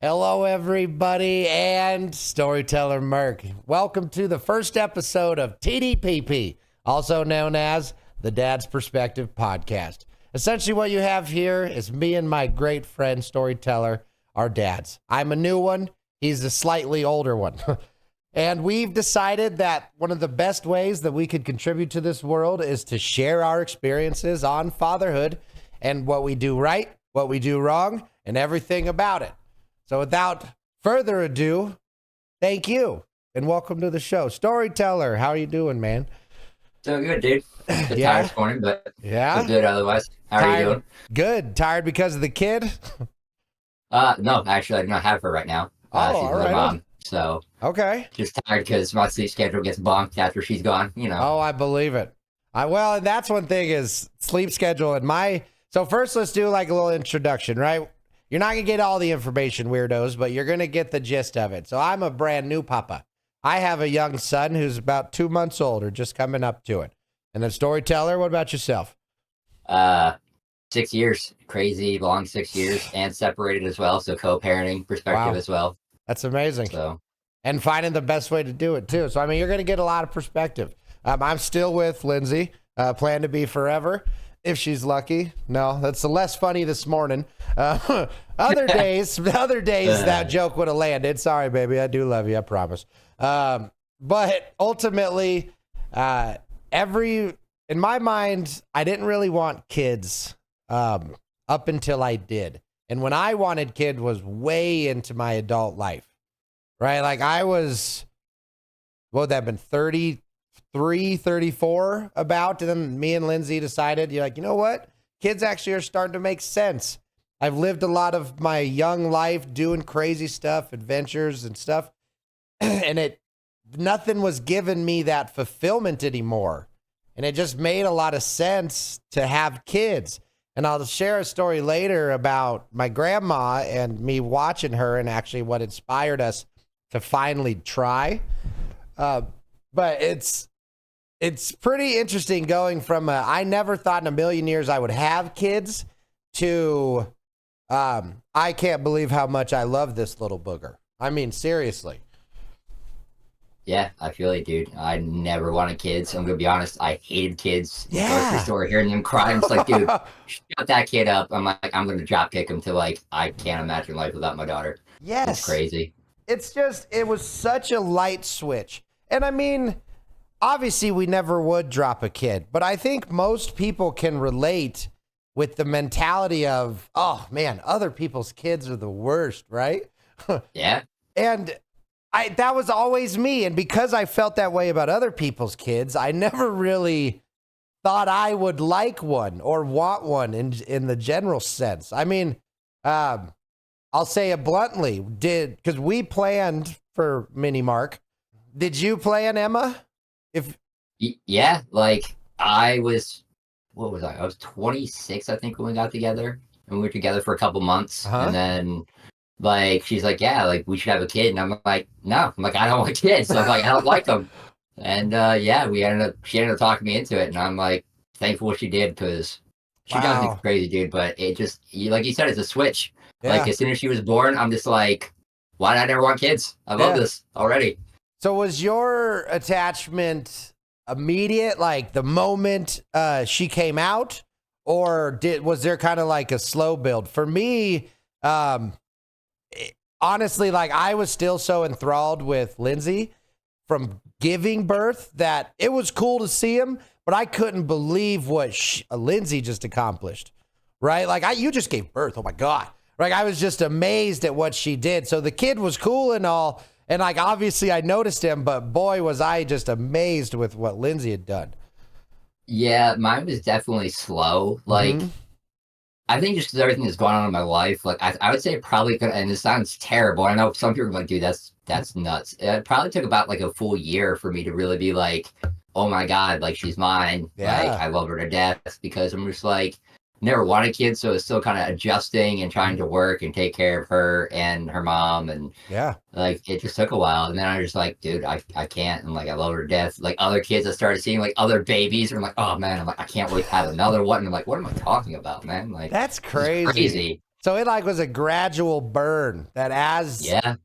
Hello, everybody, and Storyteller Merc. Welcome to the first episode of TDP, also known as the Dad's Perspective Podcast. Essentially, what you have here is me and my great friend, Storyteller, our dads. I'm a new one, he's a slightly older one. And we've decided that one of the best ways that we could contribute to this world is to share our experiences on fatherhood and what we do right, what we do wrong, and everything about it. So without further ado, thank you and welcome to the show. Storyteller, how are you doing, man? Doing good, dude. Bit Yeah? tired this morning, but Yeah? good otherwise. How are you doing? Good. Tired because of the kid? No, actually, I do not have her right now. Oh, She's all with her right. mom, so Okay. just tired because my sleep schedule gets bonked after she's gone. Oh, I believe it. Well, and that's one thing is sleep schedule and so first let's do like a little introduction, right? You're not going to get all the information, weirdos, but you're going to get the gist of it. So I'm a brand new papa. I have a young son who's about 2 months old or just coming up to it. And then Storyteller, what about yourself? 6 years, crazy long 6 years, and separated as well, so co-parenting perspective as well. That's amazing. So, and finding the best way to do it too. So, I mean, you're going to get a lot of perspective. I'm still with Lindsay, plan to be forever. If she's lucky. No, that's less funny this morning. Other days, that joke would have landed. Sorry, baby. I do love you. I promise. But ultimately, in my mind, I didn't really want kids up until I did. And when I wanted kids was way into my adult life, right? Like I was, what would that have been, 34 about, and then me and Lindsay decided, you're like, you know what? Kids actually are starting to make sense. I've lived a lot of my young life doing crazy stuff, adventures and stuff, and nothing was giving me that fulfillment anymore. And it just made a lot of sense to have kids. And I'll share a story later about my grandma and me watching her and actually what inspired us to finally try. But it's pretty interesting going from I never thought in a million years I would have kids to I can't believe how much I love this little booger. I mean, seriously. yeah, I feel it, dude. I never wanted kids. I'm going to be honest. I hated kids. Yeah. Grocery store, hearing them cry. I'm just like, dude, shut that kid up. I'm like, I'm going to drop kick him to like, I can't imagine life without my daughter. Yes. It's crazy. It's just, it was such a light switch. And I mean, obviously we never would drop a kid, but I think most people can relate with the mentality of, oh man, other people's kids are the worst, right? Yeah. And that was always me. And because I felt that way about other people's kids, I never really thought I would like one or want one in the general sense. I mean, I'll say it bluntly, because we planned for Mini Mark. Did you plan, Emma? Yeah, like what was I? I was 26, I think, when we got together, and we were together for a couple months, and then like she's like, yeah, like we should have a kid, and I'm like, no, I'm like, I don't want kids. So I'm like, I don't like them, and yeah, she ended up talking me into it, and I'm like thankful she did because she drives me crazy, dude. But it just, like you said, it's a switch. Yeah. Like as soon as she was born, I'm just like, why did I never want kids? I love this already. So was your attachment immediate, like the moment she came out, or was there kind of like a slow build? For me, honestly, like I was still so enthralled with Lindsay from giving birth that it was cool to see him, but I couldn't believe what Lindsay just accomplished, right? Like you just gave birth. Oh my God. Like I was just amazed at what she did. So the kid was cool and all. And like, obviously I noticed him, but boy, was I just amazed with what Lindsay had done. Yeah, mine was definitely slow. Like, I think just because everything that's going on in my life, like I would say it probably could, and it sounds terrible. I know some people are like, dude, that's nuts. It probably took about like a full year for me to really be like, oh my God, like she's mine. Yeah. Like I love her to death, because I'm just like, never wanted kids, so it's still kind of adjusting and trying to work and take care of her and her mom, and like it just took a while. And then I was just like, dude, I can't, and like I love her to death. Like other kids, I started seeing like other babies, and I'm like, oh man, I'm like, I can't wait to have another one. And I'm like, what am I talking about, man? Like that's crazy. So it like was a gradual burn that as Yeah.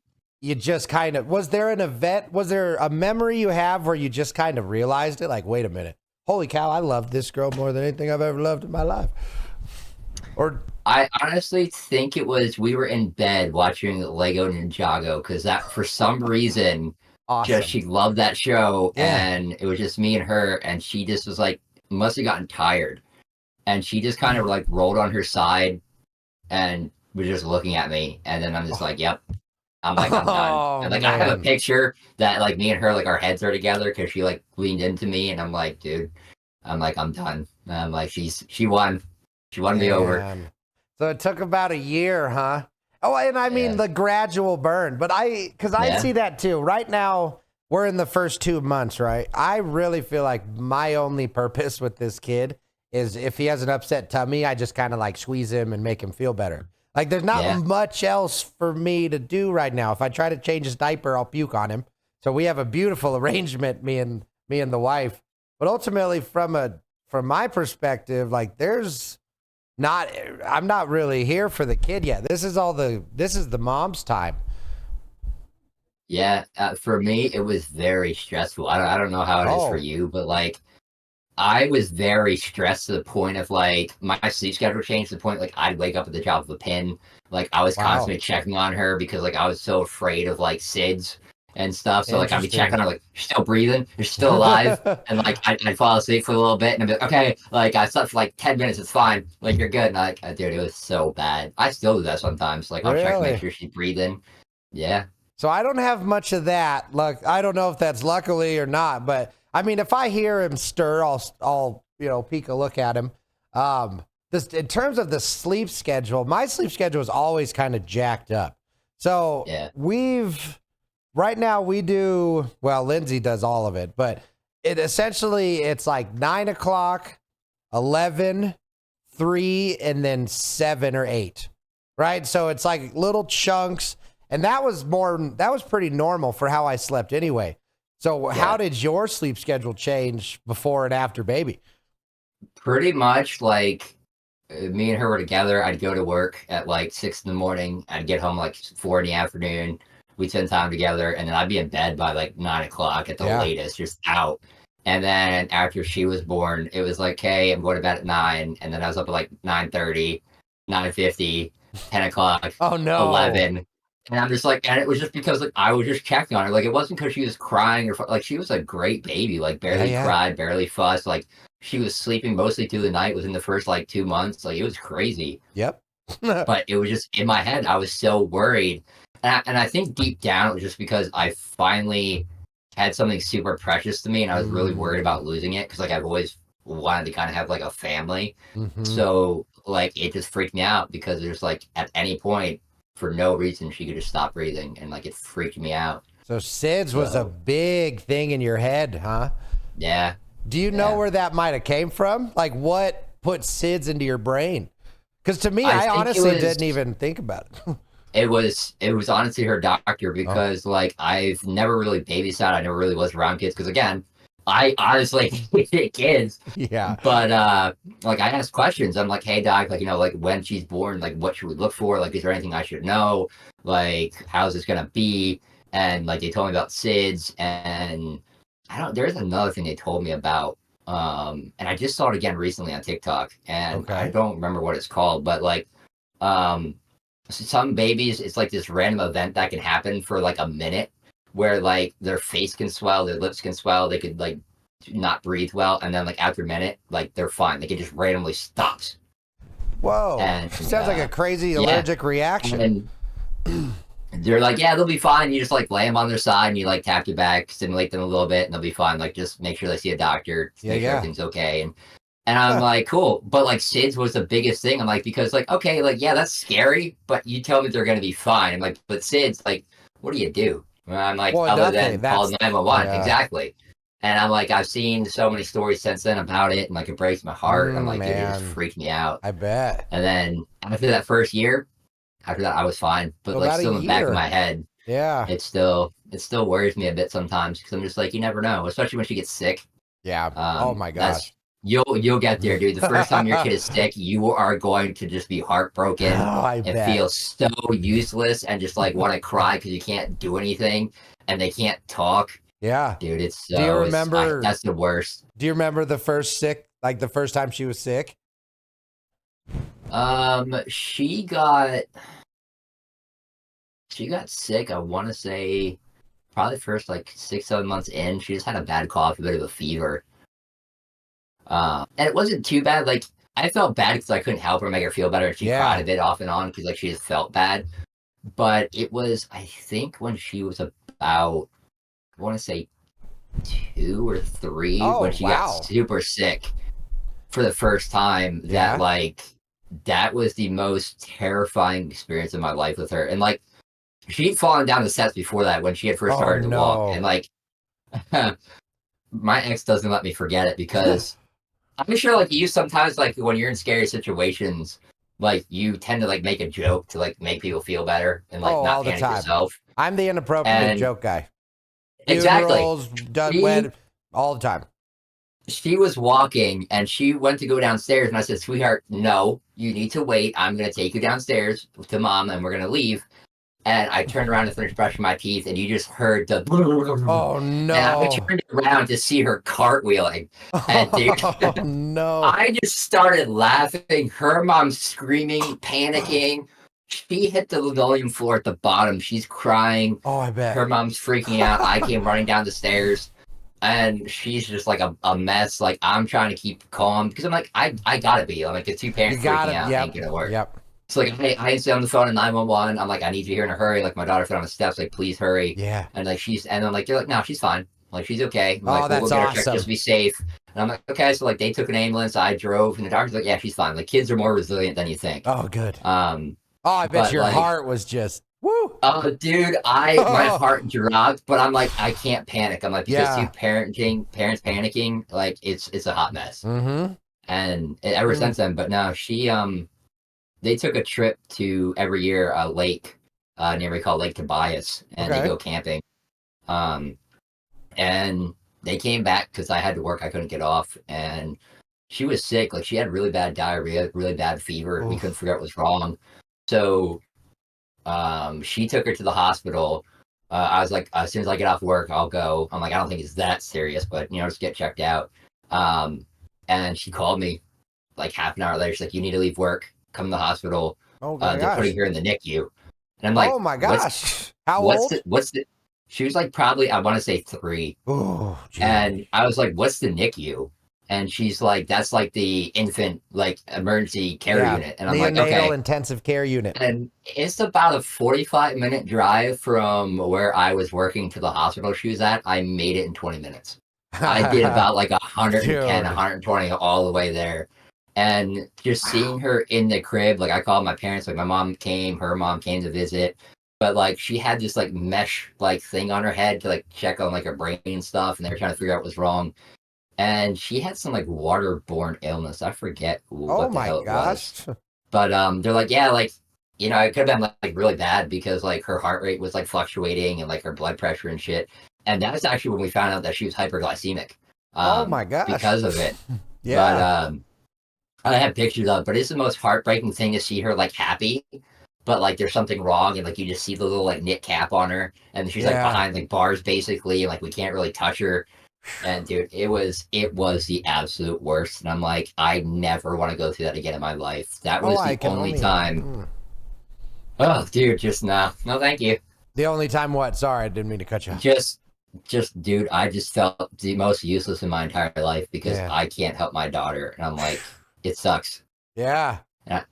you just kind of, was there an event? Was there a memory you have where you just kind of realized it? Like, wait a minute. Holy cow, I love this girl more than anything I've ever loved in my life. Or I honestly think it was we were in bed watching Lego Ninjago because that for some reason just awesome. she loved that show Yeah. and it was just me and her and she just was like must have gotten tired and she just kind of like rolled on her side and was just looking at me and then I'm just like, yep. I'm like, I'm done. Oh And like I have a man. picture that like me and her like our heads are together because she like leaned into me and I'm like, dude, I'm like, I'm done. And I'm like, she won. She won me over. Man. So it took about a year, huh? Oh, and I mean Yeah. the gradual burn, but because I Yeah. see that too. Right now, we're in the first 2 months, right? I really feel like my only purpose with this kid is if he has an upset tummy, I just kind of like squeeze him and make him feel better. Like there's not Yeah. much else for me to do right now. If I try to change his diaper, I'll puke on him. So we have a beautiful arrangement, me and the wife. But ultimately, from my perspective, like there's not I'm not really here for the kid yet. This is the mom's time. Yeah. For me, it was very stressful. I don't know how it is for Oh, you, but like I was very stressed to the point of like my sleep schedule changed to the point like I'd wake up at the drop of a pin. Like I was wow. constantly checking on her because like I was so afraid of like SIDS and stuff. So like I'd be checking Interesting. on her like she's still breathing, she's still alive. And like I'd fall asleep for a little bit and I'd be like, okay, like I slept for like 10 minutes, it's fine. Like you're good. And like dude, it was so bad. I still do that sometimes. Like I'll check to make Really? sure she's breathing. Yeah. So I don't have much of that. Look, I don't know if that's luckily or not, but I mean, if I hear him stir, I'll peek a look at him. This in terms of the sleep schedule, my sleep schedule is always kind of jacked up. So Yeah. right now we do well. Lindsay does all of it, but it's like 9 o'clock, 11, 3, and then 7 or 8. Right. So it's like little chunks. And that was pretty normal for how I slept anyway. So how Yeah. did your sleep schedule change before and after baby? Pretty much like me and her were together. I'd go to work at like 6 in the morning. I'd get home like 4 in the afternoon. We'd spend time together, and then I'd be in bed by like 9 o'clock at the Yeah. latest, just out. And then after she was born, it was like, hey, I'm going to bed at 9. And then I was up at like 9:30, 9:50, 10 o'clock, Oh no. 11. And I'm just like, and it was just because like I was just checking on her. Like it wasn't because she was crying or like she was a great baby, like Yeah, barely yeah. cried, barely fussed. Like she was sleeping mostly through the night within the first like 2 months. Like it was crazy, Yep. but it was just in my head. I was so worried, and I think deep down it was just because I finally had something super precious to me, and I was really worried Mm, about losing it because like I've always wanted to kind of have like a family. hmm. So like it just freaked me out because there's like at any point for no reason she could just stop breathing, and like it freaked me out. So SIDS was a So big thing in your head, huh? yeah, Do you know yeah. where that might have came from? Like what put SIDS into your brain? Because to me, I I think it honestly was didn't even think about it. it was honestly her doctor Oh, because like I've never really babysat. I never really was around kids because again, I honestly hate kids. yeah. But like I asked questions. I'm like, hey doc, like like when she's born, like what should we look for? Like, is there anything I should know? Like, how's this gonna be? And like they told me about SIDS and I don't there's another thing they told me about. And I just saw it again recently on TikTok and I Okay. don't remember what it's called, but like um some babies, it's like this random event that can happen for like a minute where like their face can swell, their lips can swell, they could like not breathe well, and then like after a minute, like they're fine. Like it just randomly stops. Whoa. And Sounds like a crazy yeah, allergic reaction. and they're like, yeah, they'll be fine. You just like lay them on their side and you like tap your back, stimulate them a little bit, and they'll be fine. Like just make sure they see a doctor, Yeah, make sure yeah. everything's okay. And I'm Huh. like, cool. But like SIDS was the biggest thing. I'm like, because like, okay, like, yeah, that's scary, but you tell me they're gonna be fine. I'm like, but SIDS, like, what do you do? And I'm like, Well, other nothing. than call That's 911. yeah. Exactly. And I'm like, I've seen so many stories since then about it, and like it breaks my heart. I'm like, it just Man, freaked me out. I bet. And then after that first year, after that I was fine. But So like about a still in the back of year. my head, Yeah. it still worries me a bit sometimes because I'm just like, you never know, especially when she gets sick. Yeah. Oh my That's gosh. You'll get there, dude. The first time your kid is sick, you are going to just be heartbroken I and bet. feel so useless and just like want to cry because you can't do anything and they can't talk. Yeah. Dude, it's Do you so remember? that's the worst. Do you remember the first time she was sick? She got sick, I want to say probably first like 6, 7 months in. She just had a bad cough, a bit of a fever. And it wasn't too bad. Like I felt bad because I couldn't help her make her feel better, and she cried a bit off and on because like she just felt bad. But it was, I think, when she was about, I want to say 2 or 3, when she got super sick for the first time. That was the most terrifying experience of my life with her. And like she'd fallen down the steps before that when she had first started to walk, and like my ex doesn't let me forget it because I'm sure like you sometimes like when you're in scary situations, like you tend to like make a joke to like make people feel better and like not panic yourself. I'm the inappropriate joke guy. Exactly. Funerals, all the time. She was walking and she went to go downstairs, and I said, "Sweetheart, no, you need to wait. I'm gonna take you downstairs to mom and we're gonna leave." And I turned around to finish brushing my teeth, and you just heard the. Oh no! And I turned around to see her cartwheeling, and dude, oh no! I just started laughing. Her mom screaming, panicking. She hit the linoleum floor at the bottom. She's crying. Oh, I bet. Her mom's freaking out. I came running down the stairs, and she's just like a mess. Like I'm trying to keep calm because I'm like I gotta be. I'm like the two parents freaking out ain't gonna work. Yep. So like I stay on the phone at 911. I'm like, I need you here in a hurry. Like my daughter fell on the steps. Like please hurry. Yeah. And like and I'm like, they're like, no, she's fine. Like she's okay. I'm like, that's we'll get her checked awesome. just to be safe. And I'm like, okay. So like they took an ambulance. I drove, and the doctor's like, yeah, she's fine. Like kids are more resilient than you think. Oh, good. I bet your heart was just woo. Oh, dude, my heart dropped. But I'm like, I can't panic. I'm like, because parents panicking, like it's a hot mess. Mm-hmm. And ever since then, but now they took a trip to every year a lake near we call Lake Tobias, and they go camping. And they came back because I had to work. I couldn't get off, and she was sick. Like she had really bad diarrhea, really bad fever. Oof. We couldn't figure out what was wrong. So she took her to the hospital. I was like, as soon as I get off work, I'll go. I'm like, I don't think it's that serious, but just get checked out. And she called me like half an hour later. She's like, you need to leave work. Come to the hospital. Oh my gosh. They're putting her in the NICU. And I'm like, oh my gosh. How old? She was like probably, I want to say 3. Oh, and I was like, what's the NICU? And she's like, that's like the infant like emergency care unit. And I'm like, okay. Intensive care unit. And it's about a 45-minute drive from where I was working to the hospital she was at. I made it in 20 minutes. I did about like 110, 120 all the way there. And just seeing her in the crib, like I called my parents, like my mom came, her mom came to visit, but like she had this like mesh like thing on her head to like check on like her brain and stuff, and they were trying to figure out what was wrong. And she had some like waterborne illness. I forget what the hell it was. But they're like, yeah, like it could have been like really bad because like her heart rate was like fluctuating and like her blood pressure and shit. And that was actually when we found out that she was hyperglycemic. Oh my gosh. Because of it. Yeah. But I have pictures of it, but it's the most heartbreaking thing to see her like happy, but like there's something wrong, and like you just see the little like knit cap on her, and she's like behind like bars basically, and like we can't really touch her. And dude, it was the absolute worst. And I'm like, I never want to go through that again in my life. That was the only time. Oh, dude, just no, thank you. The only time what? Sorry, I didn't mean to cut you off. Just dude, I just felt the most useless in my entire life because I can't help my daughter, and I'm like. It sucks. Yeah. I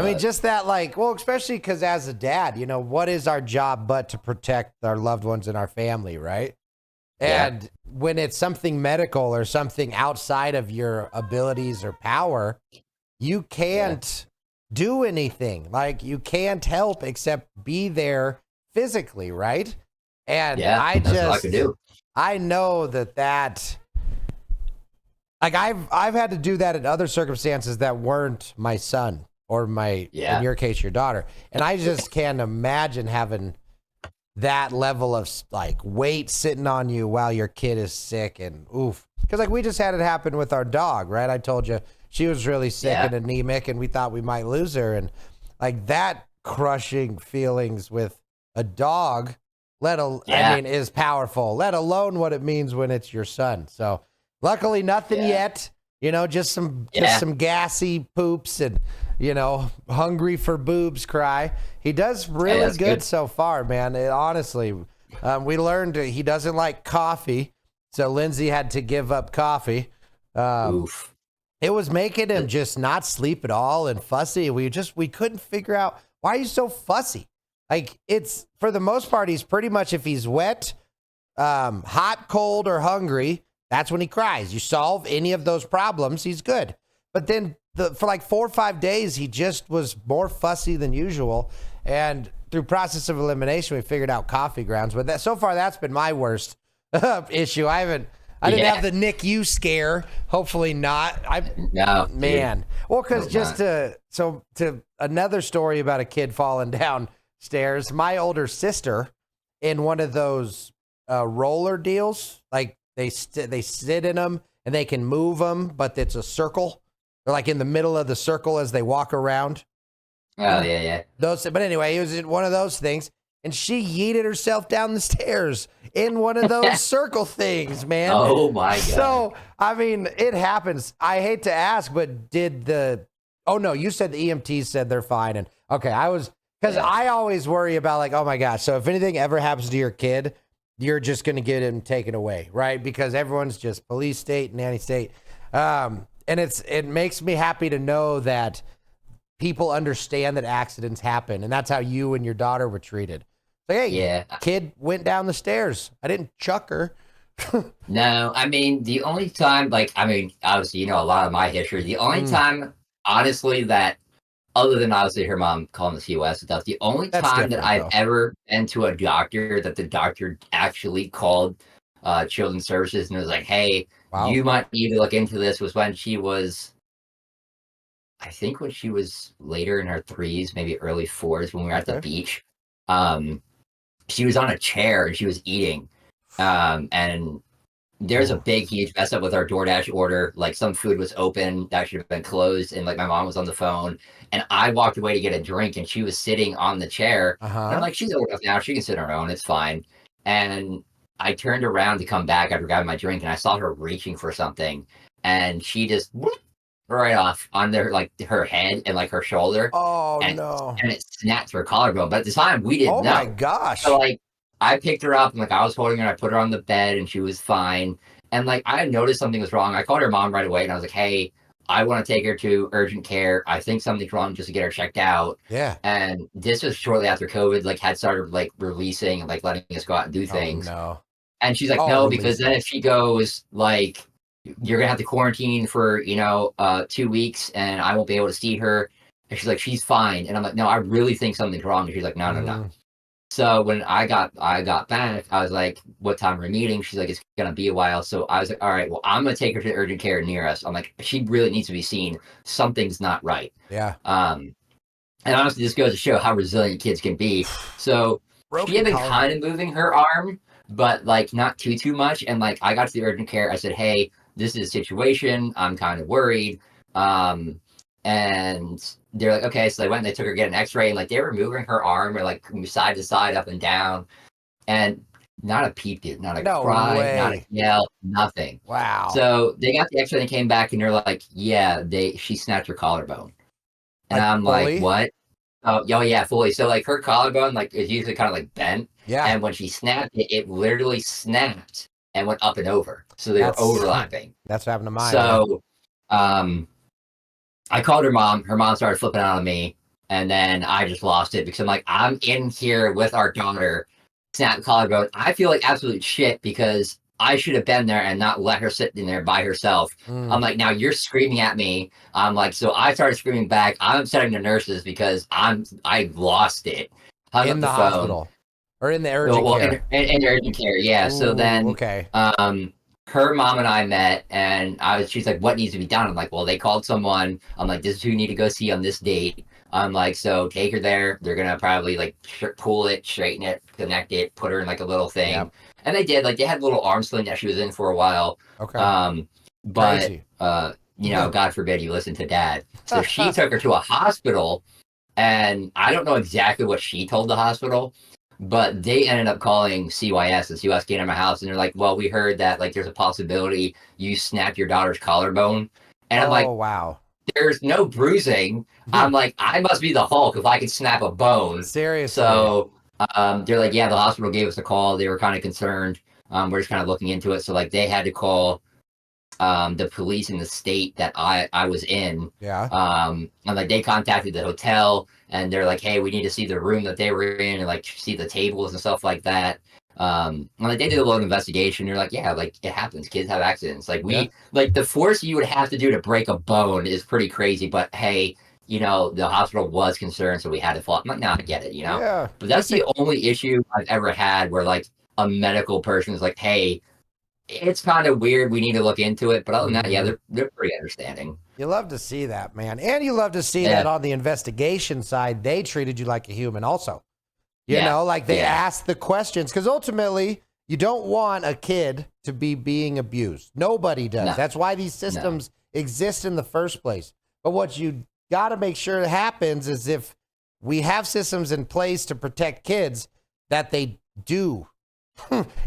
mean, just that, like, well, especially because as a dad, what is our job but to protect our loved ones and our family, right? And when it's something medical or something outside of your abilities or power, you can't do anything. Like, you can't help except be there physically, right? And that's what I could do. I know that. Like I've had to do that in other circumstances that weren't my son or in your case, your daughter. And I just can't imagine having that level of like weight sitting on you while your kid is sick, and oof. Because like we just had it happen with our dog, right? I told you she was really sick and anemic, and we thought we might lose her, and like that crushing feelings with a dog, I mean, is powerful. Let alone what it means when it's your son. So luckily, nothing yet. You know, just some gassy poops and, you know, hungry for boobs cry. He does really good so far, man. Honestly, we learned he doesn't like coffee, so Lindsay had to give up coffee. Oof. It was making him just not sleep at all and fussy. We couldn't figure out why he's so fussy. Like, it's for the most part, he's pretty much, if he's wet, hot, cold, or hungry, that's when he cries. You solve any of those problems, he's good. But then for like 4 or 5 days, he just was more fussy than usual. And through process of elimination, we figured out coffee grounds. But so far, that's been my worst issue. I didn't have the NICU scare. Hopefully not. No, man. Well, because to another story about a kid falling downstairs. My older sister, in one of those roller deals, like they sit in them and they can move them, but it's a circle. They're like in the middle of the circle as they walk around. Oh yeah. But anyway, it was in one of those things. And she yeeted herself down the stairs in one of those circle things, man. Oh, my God. So, I mean, it happens. I hate to ask, but oh, no, you said the EMTs said they're fine. And okay, because I always worry about like, oh, my gosh. So if anything ever happens to your kid, you're just going to get him taken away, right? Because everyone's just police state, nanny state. And it makes me happy to know that people understand that accidents happen, and that's how you and your daughter were treated. Like, hey, kid went down the stairs. I didn't chuck her. No, I mean, the only time, obviously, you know, a lot of my history. The only time, honestly, that other than obviously her mom calling the COS and stuff, the only time that I've ever been to a doctor that the doctor actually called Children's Services and was like, hey, you might need to look into this, was when she was, I think when she was later in her 3s, maybe early 4s, when we were at the beach. She was on a chair and she was eating. And there's a big, huge mess up with our DoorDash order. Like, some food was open that should have been closed, and like my mom was on the phone, and I walked away to get a drink, and she was sitting on the chair. And I'm like, she's old enough now, she can sit on her own, it's fine. And I turned around to come back after grabbing my drink, and I saw her reaching for something, and she just right off on her head and like her shoulder. Oh, no. And it snapped her collarbone. But at the time, we didn't know. Oh, my gosh. So, like, I picked her up and like I was holding her. I put her on the bed and she was fine. And like I noticed something was wrong. I called her mom right away and I was like, hey, I want to take her to urgent care. I think something's wrong, just to get her checked out. Yeah. And this was shortly after COVID like had started like releasing and like letting us go out and do things. Oh, no. And she's like, no, because then if she goes, like, you're gonna have to quarantine for 2 weeks and I won't be able to see her. And she's like, she's fine. And I'm like, no, I really think something's wrong. And she's like, no. So when I got back, I was like, what time are we meeting? She's like, it's gonna be a while. So I was like, all right, well, I'm gonna take her to urgent care near us. I'm like, she really needs to be seen. Something's not right. Yeah. And honestly, this goes to show how resilient kids can be. So she had been kind of moving her arm, but like not too much. And like I got to the urgent care. I said, hey, this is a situation. I'm kind of worried. And they're like, okay. So they went and they took her to get an x-ray and like they were moving her arm or like side to side, up and down. And not a peep, dude, not a cry, not a yell, nothing. Wow. So they got the x-ray and came back and they're like, yeah, she snapped her collarbone. And I'm like, what? Oh, yeah, fully. So like her collarbone, like is usually kind of like bent. Yeah. And when she snapped it, it literally snapped and went up and over. So they were overlapping. That's what happened to mine. So, I called her mom. Her mom started flipping out on me, and then I just lost it because I'm like, I'm in here with our daughter, snap collarbone. I feel like absolute shit because I should have been there and not let her sit in there by herself. I'm like, now you're screaming at me. I'm like, so I started screaming back. I'm upsetting the nurses because I lost it. Hung in up the phone. Hospital or in the urgent care. In the urgent care, yeah. Ooh, so then, okay. Her mom and I met, and she's like, what needs to be done? I'm like, well, they called someone. I'm like, this is who you need to go see on this date. I'm like, so take her there. They're gonna probably like pull it, straighten it, connect it, put her in like a little thing. Yep. And they did. Like they had a little arm sling that she was in for a while. Okay. Um, but Crazy. God forbid you listen to dad. So she took her to a hospital, and I don't know exactly what she told the hospital, but they ended up calling CYS, and CYS came to my house, and they're like, "Well, we heard that like there's a possibility you snapped your daughter's collarbone," and I'm like, Oh, wow. "There's no bruising." I'm like, "I must be the Hulk if I can snap a bone." Seriously. So they're like, "Yeah, the hospital gave us a call. They were kind of concerned. We're just kind of looking into it." So like they had to call the police in the state that I was in. Yeah. And like they contacted the hotel and they're like, hey, we need to see the room that they were in and like see the tables and stuff like that. And like they did a little investigation. They're like, yeah, like it happens. Kids have accidents. Like Yeah. like the force you would have to do to break a bone is pretty crazy. But hey, the hospital was concerned, so we had to fall. I'm like, no, I get it, Yeah. But that's the only issue I've ever had where like a medical person is like, hey, it's kind of weird. We need to look into it. But other than that, yeah, they're pretty understanding. You love to see that, man. And you love to see Yeah. that on the investigation side, they treated you like a human also. Yeah. Like they asked the questions because ultimately you don't want a kid to be being abused. Nobody does. No. That's why these systems exist in the first place. But what you got to make sure happens is if we have systems in place to protect kids, that they do.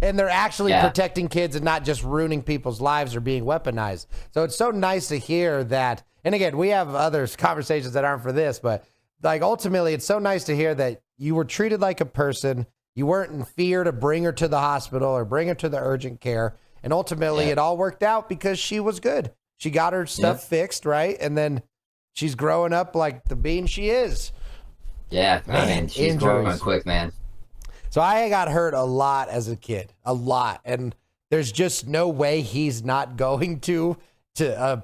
And they're actually protecting kids and not just ruining people's lives or being weaponized. So it's so nice to hear that. And again, we have other conversations that aren't for this, but like ultimately, it's so nice to hear that you were treated like a person. You weren't in fear to bring her to the hospital or bring her to the urgent care. And ultimately, it all worked out because she was good. She got her stuff fixed, right? And then she's growing up like the being she is. Yeah, man, she's growing quick, man. So I got hurt a lot as a kid, a lot. And there's just no way he's not going to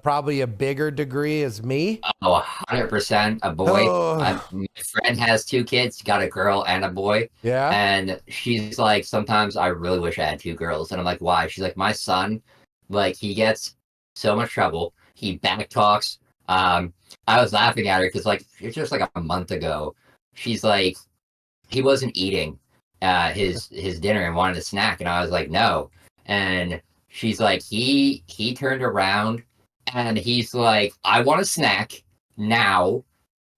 probably a bigger degree as me. Oh, 100% a boy. My friend has 2 kids, got a girl and a boy. Yeah. And she's like, sometimes I really wish I had 2 girls. And I'm like, why? She's like, my son, like he gets so much trouble. He back talks. I was laughing at her because like, it's just like a month ago. She's like, he wasn't eating his dinner and wanted a snack, and I was like, no. And she's like, he turned around and he's like, I want a snack now,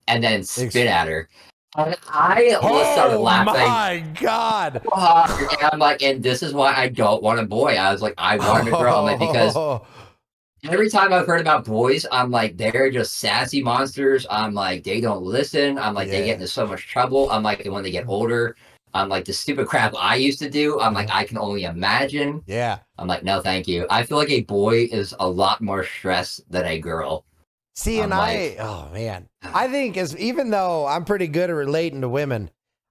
and then spit at her. And I started laughing. Oh my God. And I'm like, and this is why I don't want a boy. I was like, I want a girl. I'm like, because every time I've heard about boys, I'm like, they're just sassy monsters. I'm like, they don't listen. I'm like, they get into so much trouble. I'm like, and when they get older, I'm like, the stupid crap I used to do, I'm like, I can only imagine. Yeah. I'm like, no, thank you. I feel like a boy is a lot more stressed than a girl. See, and oh man, I think even though I'm pretty good at relating to women,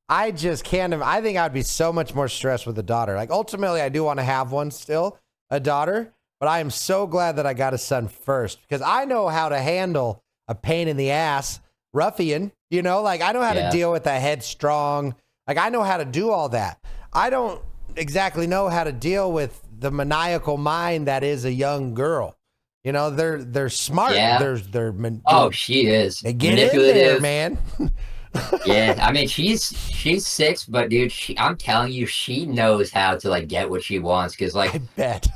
I just can't. I think I'd be so much more stressed with a daughter. Like ultimately, I do want to have one still, a daughter. But I am so glad that I got a son first because I know how to handle a pain in the ass ruffian, like I know how to deal with a headstrong, like I know how to do all that. I don't exactly know how to deal with the maniacal mind that is a young girl. They're smart. Yeah. She is. They get in there, man. Yeah, I mean she's 6, but dude, I'm telling you, she knows how to like get what she wants. Because like, I bet.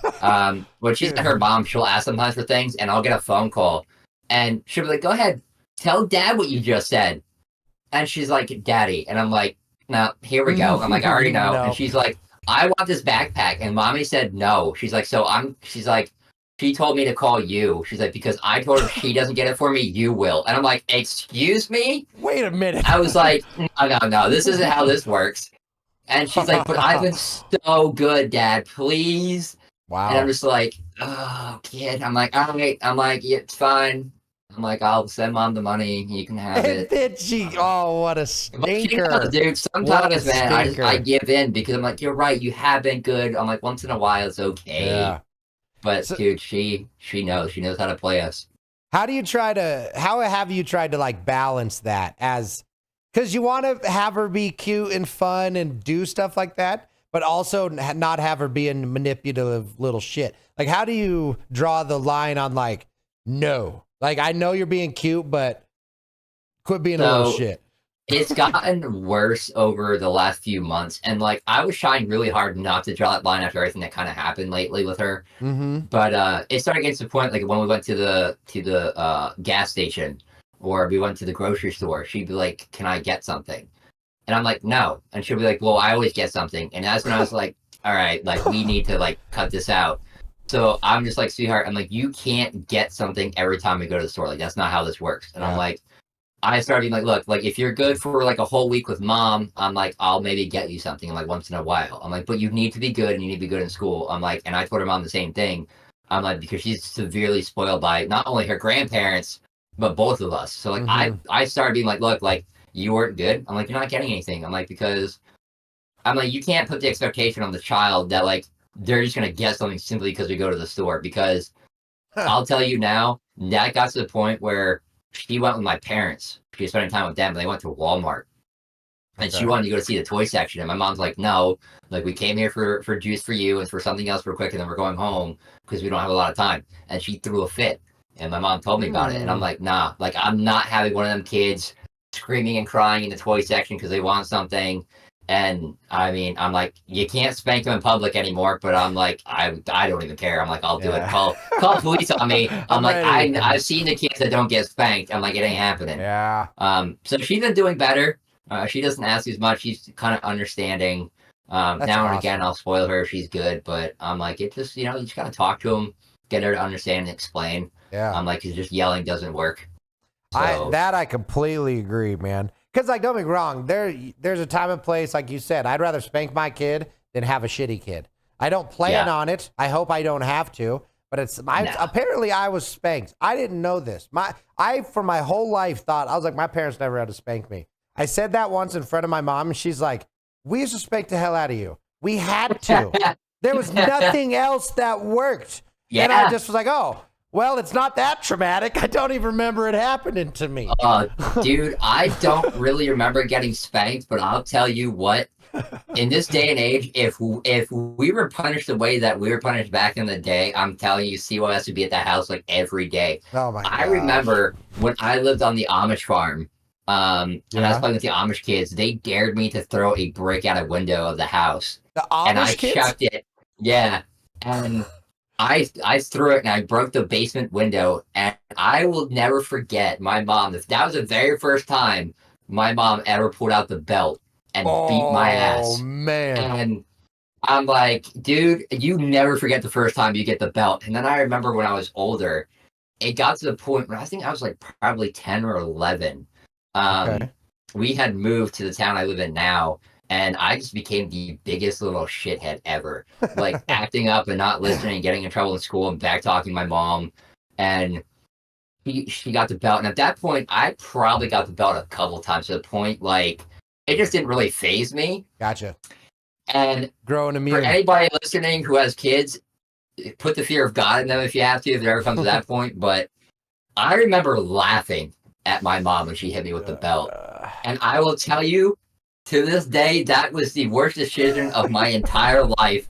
When she's at her mom, she'll ask sometimes for things, and I'll get a phone call, and she'll be like, "Go ahead, tell dad what you just said," and she's like, "Daddy," and I'm like, "No, here we go." I'm like, "I already know," and she's like, "I want this backpack," and mommy said no. She's like, she's like, she told me to call you. She's like, because I told her if she doesn't get it for me, you will. And I'm like, excuse me? Wait a minute. I was like, no, this isn't how this works. And she's like, but I've been so good, Dad, please. Wow. And I'm just like, oh, kid. I'm like, all right. I'm like, yeah, it's fine. I'm like, I'll send mom the money. You can have it. Did she? Oh, what a stinker. Knows, dude. Sometimes, man, I give in because I'm like, you're right. You have been good. I'm like, once in a while, it's okay. Yeah. But dude, she knows. She knows how to play us. How have you tried to like balance that because you want to have her be cute and fun and do stuff like that, but also not have her be a manipulative little shit. Like, how do you draw the line on like, no, like, I know you're being cute, but Quit being a little So shit. it's gotten worse over the last few months, and like I was trying really hard not to draw that line after everything that kind of happened lately with her. Mm-hmm. But it started getting to the point like when we went to the gas station or we went to the grocery store, she'd be like, "Can I get something?" And I'm like, "No," and she'll be like, "Well, I always get something," and that's when I was like, "All right, like we need to like cut this out." So I'm just like, "Sweetheart," I'm like, "You can't get something every time we go to the store. Like that's not how this works." And I'm like, I started being like, look, like if you're good for like a whole week with mom, I'm like, I'll maybe get you something like once in a while. I'm like, but you need to be good and you need to be good in school. I'm like, and I told her mom the same thing. I'm like, because she's severely spoiled by not only her grandparents, but both of us. So like I started being like, look, like you weren't good. I'm like, you're not getting anything. I'm like, because I'm like, you can't put the expectation on the child that like they're just gonna get something simply because we go to the store. Because I'll tell you now, that got to the point where she went with my parents. She was spending time with them, and they went to Walmart. And she wanted to go to see the toy section. And my mom's like, no, like we came here for juice for you and for something else real quick, and then we're going home because we don't have a lot of time. And she threw a fit. And my mom told me about it. And I'm like, nah, like I'm not having one of them kids screaming and crying in the toy section because they want something. And I mean, I'm like, you can't spank them in public anymore, but I'm like, I don't even care. I'm like, I'll do it. Call police on me. I'm like, I've seen the kids that don't get spanked. I'm like, it ain't happening. Yeah. So she's been doing better. She doesn't ask as much. She's kind of understanding. Now and again, I'll spoil her. She's good, but I'm like, it just, you just gotta talk to them, get her to understand and explain. Yeah. I'm like, 'cause just yelling doesn't work. So, I completely agree, man. Because like, don't be wrong. There's a time and place, like you said. I'd rather spank my kid than have a shitty kid. I don't plan on it. I hope I don't have to. But apparently I was spanked. I didn't know this. For my whole life thought I was like, my parents never had to spank me. I said that once in front of my mom, and she's like, "We used to spank the hell out of you. We had to. There was nothing else that worked." yeah. And I just was like, "Oh, well, it's not that traumatic. I don't even remember it happening to me." Dude, I don't really remember getting spanked, but I'll tell you what. In this day and age, if we were punished the way that we were punished back in the day, I'm telling you, COS would be at that house like every day. Oh my god! I remember when I lived on the Amish farm, and I was playing with the Amish kids. They dared me to throw a brick out a window of the house, and I chucked it. Yeah, and I threw it and I broke the basement window. And I will never forget my mom. That was the very first time my mom ever pulled out the belt and beat my ass. Oh man! And I'm like, dude, you never forget the first time you get the belt. And then I remember when I was older, it got to the point where I think I was like probably 10 or 11. We had moved to the town I live in now, and I just became the biggest little shithead ever. Like acting up and not listening, getting in trouble in school and back talking my mom. And she got the belt. And at that point, I probably got the belt a couple times to the point like it just didn't really faze me. Gotcha. And growing immune. For anybody listening who has kids, put the fear of God in them if you have to, if it ever comes to that point. But I remember laughing at my mom when she hit me with the belt. And I will tell you, to this day, that was the worst decision of my entire life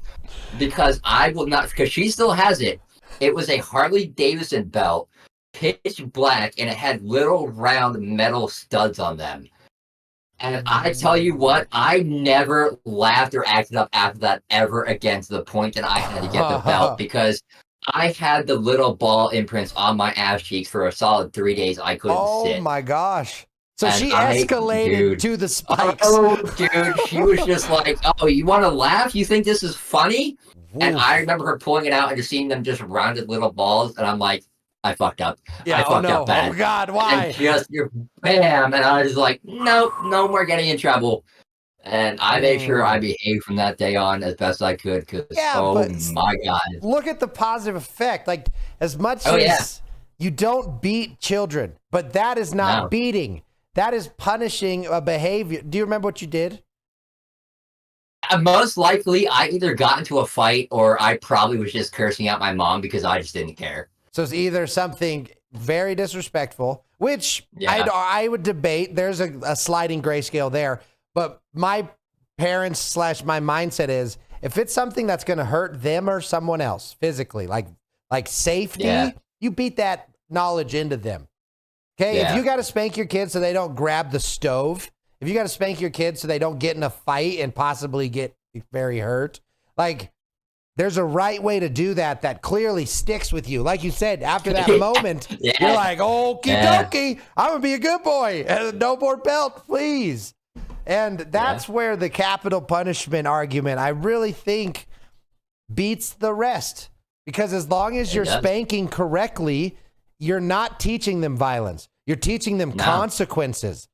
because because she still has it. It was a Harley Davidson belt, pitch black, and it had little round metal studs on them. And I tell you what, I never laughed or acted up after that ever again to the point that I had to get the belt because I had the little ball imprints on my ass cheeks for a solid 3 days. I couldn't sit. Oh my gosh. So she escalated to the spikes. Oh, dude, she was just like, "Oh, you want to laugh? You think this is funny?" And I remember her pulling it out and just seeing them just rounded little balls. And I'm like, I fucked up. Yeah, I fucked up bad. Oh God, why? And just bam, and I was like, nope, no more getting in trouble. And I made sure I behaved from that day on as best I could. Cause my God, look at the positive effect. Like as much as you don't beat children, but that is not beating. That is punishing a behavior. Do you remember what you did? Most likely, I either got into a fight or I probably was just cursing out my mom because I just didn't care. So it's either something very disrespectful, which I would debate. There's a sliding grayscale there. But my parents / my mindset is if it's something that's going to hurt them or someone else physically, like safety, you beat that knowledge into them. Okay, if you got to spank your kids so they don't grab the stove, if you got to spank your kids so they don't get in a fight and possibly get very hurt, like there's a right way to do that clearly sticks with you. Like you said, after that moment, you're like, okie dokie, I'm going to be a good boy. No more belt, please. And that's where the capital punishment argument, I really think, beats the rest. Because as long as you're spanking correctly, you're not teaching them violence. You're teaching them consequences.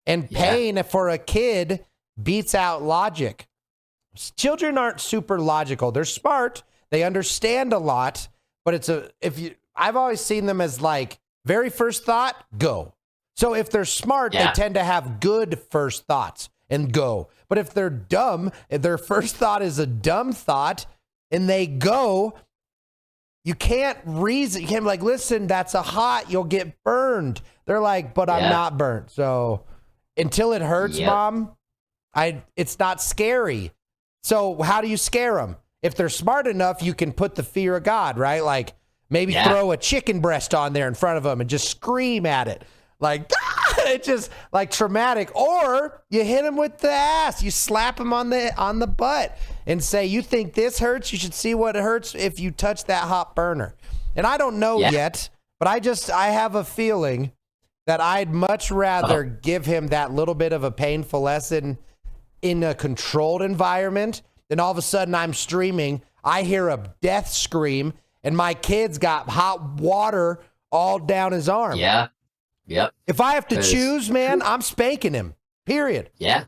And pain for a kid beats out logic. Children aren't super logical. They're smart. They understand a lot, but I've always seen them as like very first thought, go. So if they're smart, they tend to have good first thoughts and go. But if they're dumb, if their first thought is a dumb thought and they go, you can't reason. You can't be like, listen, that's a hot, you'll get burned. They're like, but I'm not burned. So until it hurts, Mom, it's not scary. So how do you scare them? If they're smart enough, you can put the fear of God, right? Like maybe throw a chicken breast on there in front of them and just scream at it. Like, it's just like traumatic. Or you hit them with the ass. You slap them on the butt and say, you think this hurts? You should see what it hurts if you touch that hot burner. And I don't know yet, but I have a feeling that I'd much rather give him that little bit of a painful lesson in a controlled environment, then all of a sudden I'm streaming, I hear a death scream, and my kid's got hot water all down his arm. Yeah. Yep. If I have to choose, man, I'm spanking him. Period. Yeah.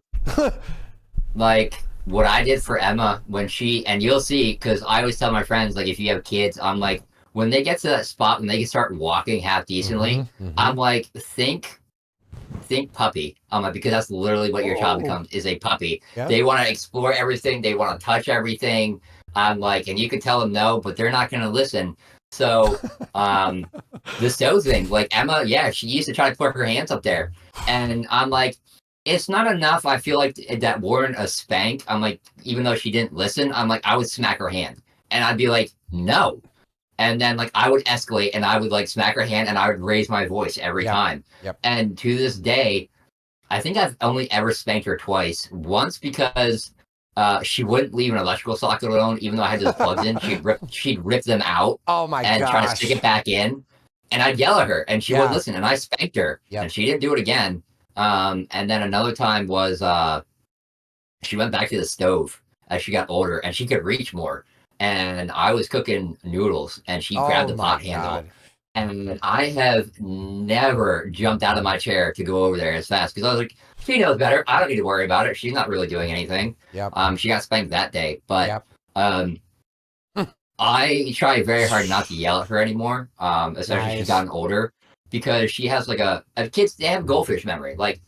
Like what I did for Emma when and you'll see, because I always tell my friends, like, if you have kids, I'm like, when they get to that spot, when they can start walking half decently, I'm like, think puppy. I'm like, because that's literally what your child becomes, is a puppy. Yeah. They want to explore everything. They want to touch everything. I'm like, and you can tell them no, but they're not going to listen. So the stove thing, like Emma, she used to try to put her hands up there. And I'm like, it's not enough. I feel like that warrant a spank. I'm like, even though she didn't listen, I'm like, I would smack her hand. And I'd be like, no. And then like I would escalate and I would like smack her hand and I would raise my voice every time. Yep. And to this day, I think I've only ever spanked her twice. Once because she wouldn't leave an electrical socket alone, even though I had those plugs in. She'd rip them out. Oh my and try to stick it back in. And I'd yell at her and she would listen. And I spanked her and she didn't do it again. And then another time was she went back to the stove as she got older and she could reach more. And I was cooking noodles and she grabbed the pot handle. And I have never jumped out of my chair to go over there as fast because I was like, she knows better. I don't need to worry about it. She's not really doing anything. Yep. She got spanked that day. But I try very hard not to yell at her anymore, especially as she's gotten older, because she has like kids, they have goldfish memory. Like,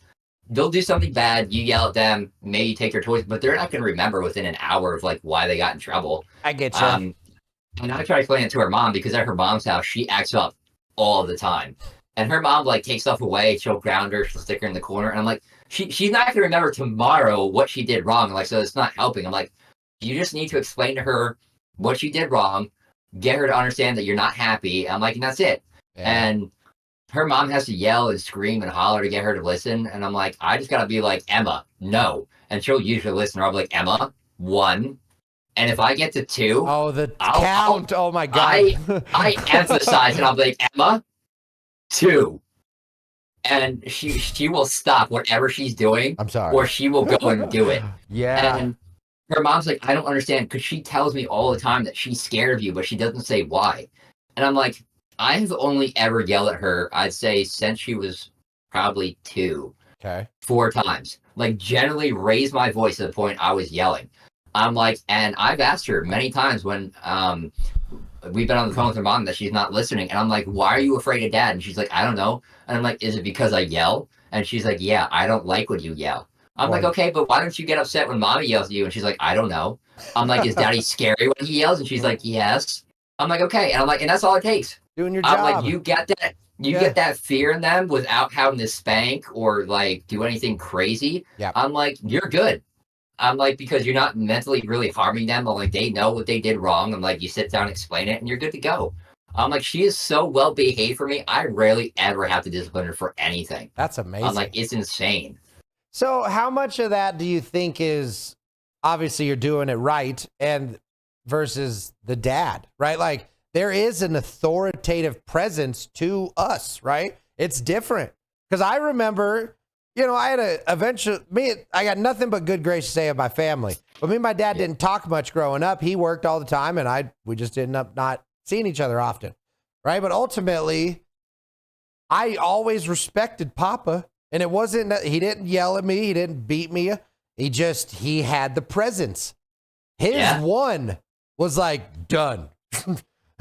they'll do something bad, you yell at them, maybe take their toys, but they're not going to remember within an hour of like why they got in trouble. I get you. And I try to explain it to her mom because at her mom's house, she acts up all the time. And her mom like takes stuff away, she'll ground her, she'll stick her in the corner. And I'm like, she's not going to remember tomorrow what she did wrong. Like, so it's not helping. I'm like, you just need to explain to her what she did wrong, get her to understand that you're not happy. I'm like, and that's it. Yeah. And her mom has to yell and scream and holler to get her to listen. And I'm like, I just got to be like, Emma, no. And she'll usually listen. Or I'll be like, Emma, 1. And if I get to 2. Oh, the count. Oh, my God. I emphasize and I'll be like, Emma, 2. And she will stop whatever she's doing. I'm sorry. Or she will go and do it. Yeah. And her mom's like, I don't understand. Because she tells me all the time that she's scared of you, but she doesn't say why. And I'm like, I have only ever yelled at her, I'd say, since she was probably 2. Okay. 4 times. Like, generally raised my voice to the point I was yelling. I'm like, and I've asked her many times when we've been on the phone with her mom that she's not listening. And I'm like, why are you afraid of Dad? And she's like, I don't know. And I'm like, is it because I yell? And she's like, yeah, I don't like when you yell. I'm like, okay, but why don't you get upset when Mommy yells at you? And she's like, I don't know. I'm like, is Daddy scary when he yells? And she's like, yes. I'm like, okay. And I'm like, and that's all it takes. Doing your job. I'm like, you get that. Get that fear in them without having to spank or like do anything crazy. Yeah. I'm like, you're good. I'm like, because you're not mentally really harming them. I'm like, they know what they did wrong. I'm like, you sit down, explain it, and you're good to go. I'm like, she is so well behaved for me. I rarely ever have to discipline her for anything. That's I'm amazing. like, it's insane. So how much of that do you think is obviously you're doing it right and versus the dad, right? Like there is an authoritative presence to us, right? It's different. Because I remember, I had I got nothing but good grace to say of my family. But me and my dad didn't talk much growing up. He worked all the time and we just ended up not seeing each other often. Right. But ultimately, I always respected Papa. And it wasn't that he didn't yell at me, he didn't beat me. He had the presence. His one was like done.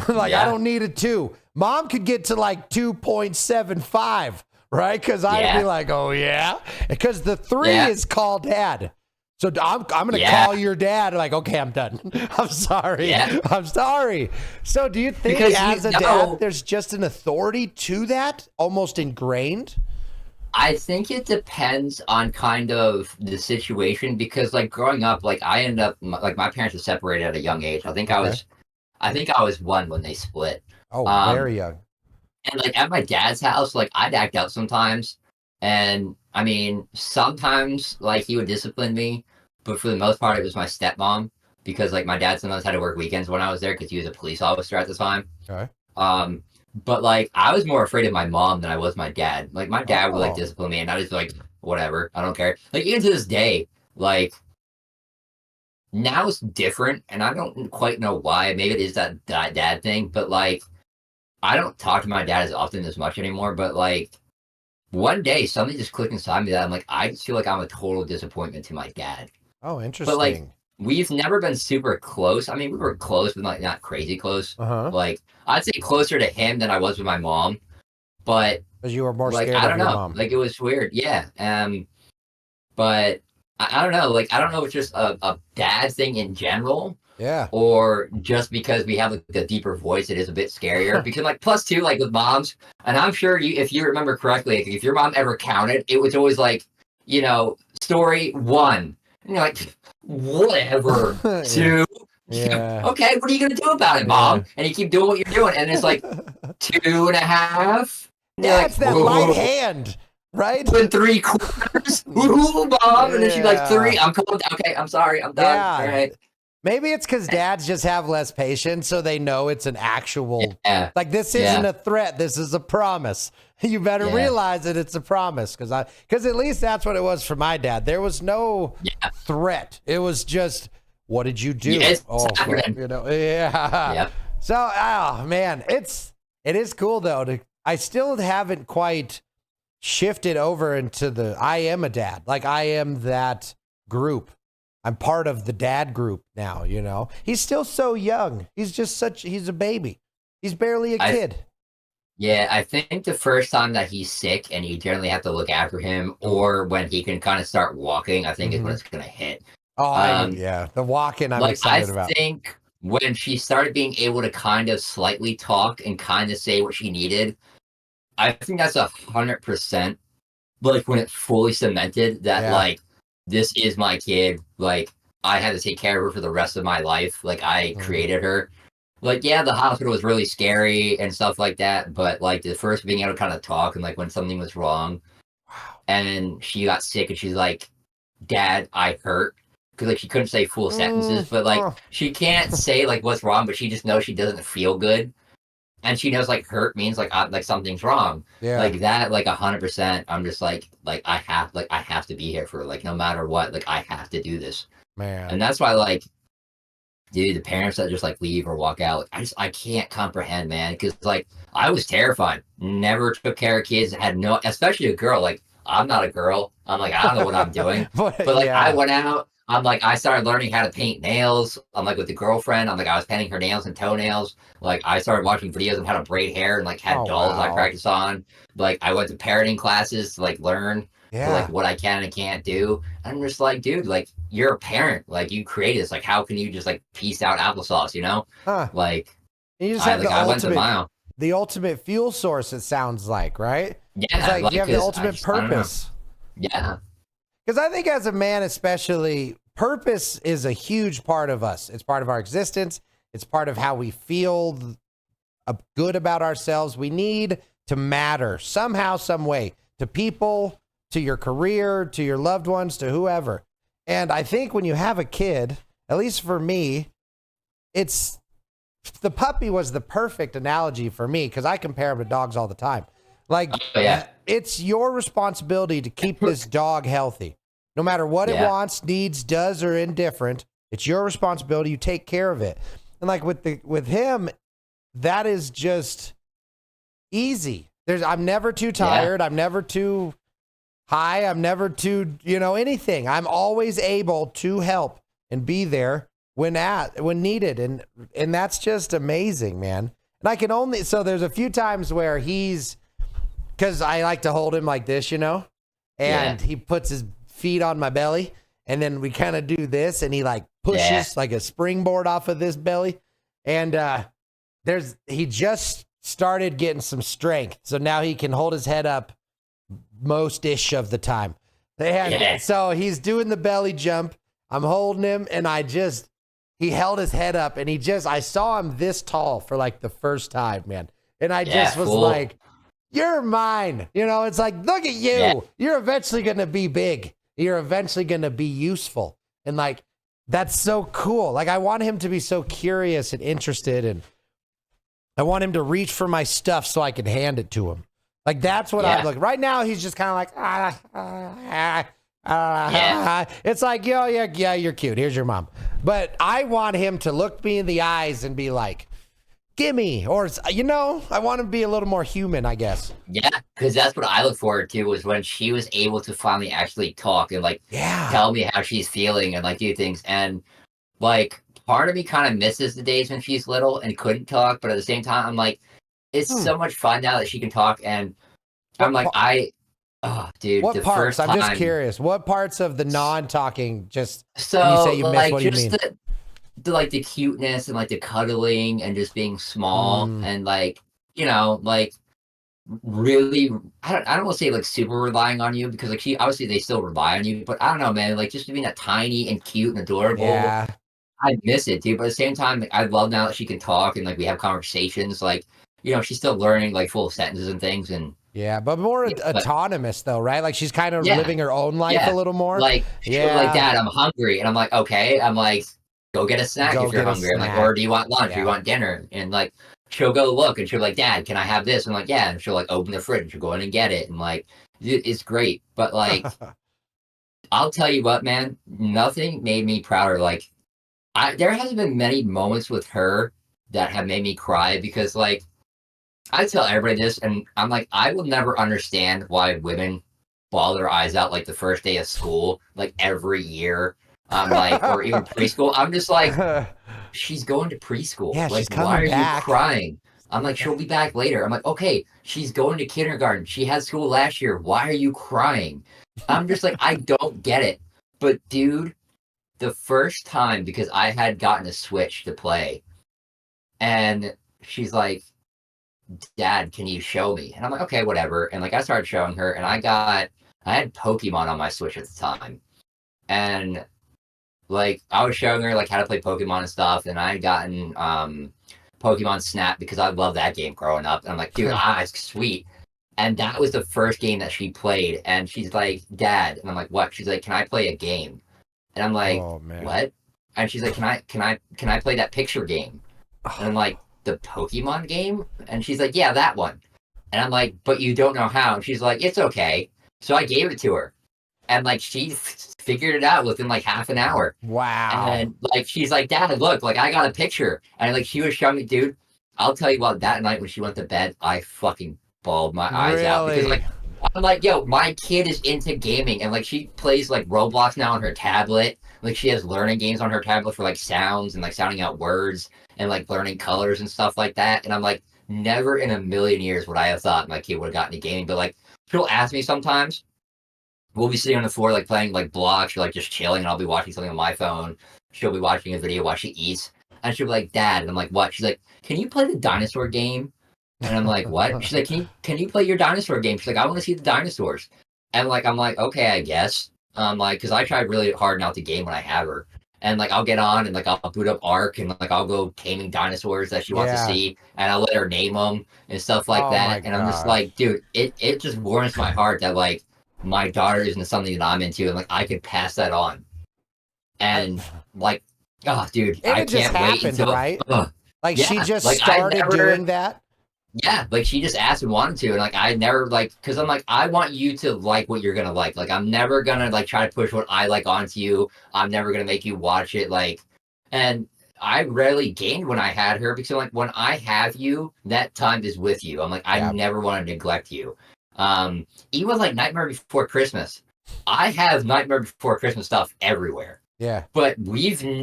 Like I don't need a 2. Mom could get to like 2.75, right? Because I'd be like, oh yeah, because the 3 is call dad. So I'm gonna call your dad. Like, okay, I'm done. I'm sorry. I'm sorry. So do you think as a dad, there's just an authority to that, almost ingrained? I think it depends on kind of the situation because like growing up, like I ended up like my parents were separated at a young age. I think I was 1 when they split. Oh, very young. And like at my dad's house, like I'd act out sometimes. And I mean, sometimes like he would discipline me, but for the most part, it was my stepmom because like my dad sometimes had to work weekends when I was there because he was a police officer at the time. Okay. But like I was more afraid of my mom than I was my dad. Like my dad would like discipline me, and I was like, whatever, I don't care. Like even to this day, like now it's different, and I don't quite know why. Maybe it is that dad thing, but like I don't talk to my dad as often as much anymore. But like one day, something just clicked inside me that I'm like, I just feel like I'm a total disappointment to my dad. Oh, interesting. But like we've never been super close. I mean, we were close, but like not crazy close. Like I'd say closer to him than I was with my mom. But because you were more like scared I don't of your know, mom. like it was weird, yeah. But I don't know, like I don't know if it's just a dad thing in general, or just because we have like a deeper voice, it is a bit scarier. Because like plus 2, like with moms, and I'm sure if you remember correctly, like, if your mom ever counted, it was always like story 1, and you're like whatever 2. Yeah. Okay, what are you gonna do about it, mom? And you keep doing what you're doing, and it's like 2.5. That's like, that light hand, right? 3/4. Ooh, mom. And then she's like 3. I'm cold. Okay, I'm sorry. I'm done. All right. Maybe it's because dads just have less patience, so they know it's an actual, like this isn't a threat. This is a promise. You better realize that it's a promise because at least that's what it was for my dad. There was no threat. It was just, what did you do? So, oh man, it is cool though. I still haven't quite shifted over into I am a dad. Like I am that group. I'm part of the dad group now, He's still so young. He's a baby. He's barely a kid. I think the first time that he's sick and you generally have to look after him, or when he can kind of start walking, I think is when it's going to hit. Oh, the walking I'm excited about. I think when she started being able to kind of slightly talk and kind of say what she needed, I think that's 100%. Like when it fully cemented that like this is my kid, like I had to take care of her for the rest of my life. Like I created her. Like the hospital was really scary and stuff like that, but like the first being able to kind of talk and like when something was wrong, and she got sick and she's like, "Dad, I hurt." Because like she couldn't say full sentences, but like she can't say like what's wrong, but she just knows she doesn't feel good. And she knows like hurt means like something's wrong. Like that, like 100%. I'm just like I have to be here for like no matter what. Like I have to do this, man. And that's why like, dude, the parents that just like leave or walk out, like, I can't comprehend, man. Because like I was terrified. Never took care of kids. Had no, especially a girl. Like I'm not a girl. I'm like I don't know what I'm doing. But like I went out. I'm like, I started learning how to paint nails. I'm like with a girlfriend. I'm like, I was painting her nails and toenails. Like I started watching videos on how to braid hair and like had dolls I practice on. Like I went to parenting classes to like learn like what I can and can't do. And I'm just like, dude, like you're a parent. Like you created this. Like how can you just like piece out applesauce, Like you just have the ultimate fuel source, it sounds like, right? Yeah. It's like you have the ultimate purpose. Yeah. Because I think as a man, especially, purpose is a huge part of us. It's part of our existence. It's part of how we feel good about ourselves. We need to matter somehow, some way, to people, to your career, to your loved ones, to whoever. And I think when you have a kid, at least for me, it's the puppy was the perfect analogy for me because I compare them to dogs all the time. Like, it's your responsibility to keep this dog healthy. No matter what it wants, needs, does, or indifferent, it's your responsibility. You take care of it. And like with him, that is just easy. I'm never too tired. I'm never too high. I'm never too, anything. I'm always able to help and be there when needed. And that's just amazing, man. And I can only, so there's a few times where because I like to hold him like this, and he puts his feet on my belly, and then we kind of do this, and he like pushes like a springboard off of this belly. And he just started getting some strength. So now he can hold his head up most-ish of the time. So he's doing the belly jump. I'm holding him, and he held his head up, and I saw him this tall for like the first time, man. And I just was like, you're mine. It's like, look at you. Yeah. You're eventually going to be big. You're eventually going to be useful. And like, that's so cool. Like, I want him to be so curious and interested, and I want him to reach for my stuff so I can hand it to him. Like, that's what I'm looking. Right now, he's just kind of like, It's like, yeah, you're cute. Here's your mom. But I want him to look me in the eyes and be like, gimme. Or, I want him to be a little more human, I guess. Yeah, because that's what I look forward to, was when she was able to finally actually talk and like tell me how she's feeling and like do things. And like, part of me kind of misses the days when she's little and couldn't talk, but at the same time, I'm like, it's so much fun now that she can talk. And I'm like, dude, what parts? I'm just curious. What parts of the non-talking just when you say you miss, what do you mean? The cuteness and like the cuddling and just being small and like, like really, I don't want to say like super relying on you, because like she obviously they still rely on you, but I don't know, man, like just being that tiny and cute and adorable. Yeah. I miss it, dude. But at the same time, like, I love now that she can talk and like we have conversations. Like, she's still learning like full sentences and things. And but more autonomous though, right? Like she's kind of living her own life a little more. Like, she'll like, Dad, I'm hungry, and I'm like, okay. I'm like, go get a snack if you're hungry. I'm like, or do you want lunch? Or you want dinner? And like, she'll go look, and she'll be like, Dad, can I have this? I'm like, yeah. And she'll like open the fridge, and she'll go in and get it, and like, it's great. But like, I'll tell you what, man, nothing made me prouder. Like, there hasn't been many moments with her that have made me cry, because like, I tell everybody this, and I'm like, I will never understand why women bawl their eyes out like the first day of school, like every year. I'm like, or even preschool. I'm just like, she's going to preschool. Yeah, like, she's coming why are back. you crying? I'm like, she'll be back later. I'm like, okay, she's going to kindergarten. She had school last year. Why are you crying? I'm just like, I don't get it. But dude, the first time, because I had gotten a Switch to play, and she's like, Dad, can you show me? And I'm like, okay, whatever. And like, I started showing her, and I had Pokemon on my Switch at the time. And like, I was showing her like how to play Pokemon and stuff, and I had gotten Pokemon Snap because I loved that game growing up. And I'm like, dude, it's sweet. And that was the first game that she played. And she's like, Dad, and I'm like, what? She's like, can I play a game? And I'm like, what? And she's like, can I play that picture game? And I'm like, the Pokemon game? And she's like, yeah, that one. And I'm like, but you don't know how. And she's like, it's okay. So I gave it to her. And like, she figured it out within like half an hour. Wow. And like, she's like, Dad, look, like I got a picture. And like, she was showing me, dude, I'll tell you what, that night when she went to bed, I fucking bawled my eyes out. Because like, I'm like, yo, my kid is into gaming. And like, she plays like Roblox now on her tablet. Like, she has learning games on her tablet for like sounds and like sounding out words and like learning colors and stuff like that. And I'm like, never in a million years would I have thought my kid would have gotten into gaming. But like, she'll ask me sometimes, we'll be sitting on the floor like playing like blocks or like just chilling, and I'll be watching something on my phone. She'll be watching a video while she eats, and she'll be like, Dad, and I'm like, what? She's like, can you play the dinosaur game? And I'm like, what? She's like, can you play your dinosaur game? She's like, I want to see the dinosaurs. And like, I'm like, okay, I guess. Like, because I tried really hard not to game when I have her. And like I'll get on and like I'll boot up Ark and like I'll go taming dinosaurs that she wants to Yeah. see, and I'll let her name them and stuff like Oh my that. And I'm just like, gosh. dude, it just warms my heart that like my daughter isn't something that I'm into, and like I could pass that on. I, And like, oh, dude, and I it just can't wait happened, until. right? Uh, Like she yeah, just like I started never. doing that. Yeah, like she just asked and wanted to, and like I never like because I'm like I want you to like what you're gonna like. Like I'm never gonna like try to push what I like onto you. I'm never gonna make you watch it. Like, and I rarely gained when I had her because I'm like when I have you, that time is with you. I'm like I Yeah. never want to neglect you. Even with like Nightmare Before Christmas, I have Nightmare Before Christmas stuff everywhere. Yeah. But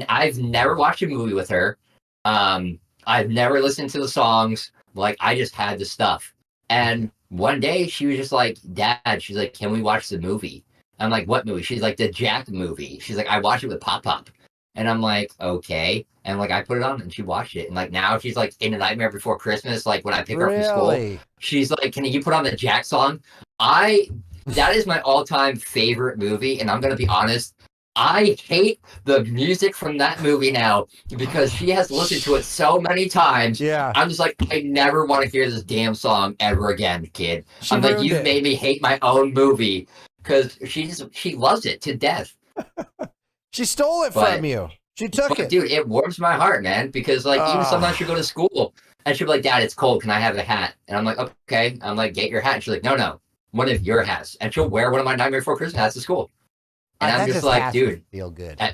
I've never watched a movie with her. I've never listened to the songs. Like I just had the stuff. And one day she was just like, Dad, she's like, can we watch the movie? I'm like, what movie? She's like, the Jack movie. She's like, I watched it with Pop Pop. And I'm like, okay. And like I put it on and she watched it. And like now she's like in a Nightmare Before Christmas, like when I pick her up from school, Really? she's like, can you put on the Jack song? I that is my all-time favorite movie. And I'm gonna be honest, I hate the music from that movie now because she has listened to it so many times. Yeah. I'm just like, I never want to hear this damn song ever again, kid. She I'm like, ruined you've it. made me hate my own movie because she loves it to death. She stole it from But you. She took it. dude, it warms my heart, man. Because like even sometimes she'll go Ah. to school and she'll be like, Dad, it's cold. Can I have a hat? And I'm like, okay. I'm like, get your hat. And she's like, no, one of your hats. And she'll wear one of my Nightmare Before Christmas hats to school. And I'm That just just like, has to dude, feel good. I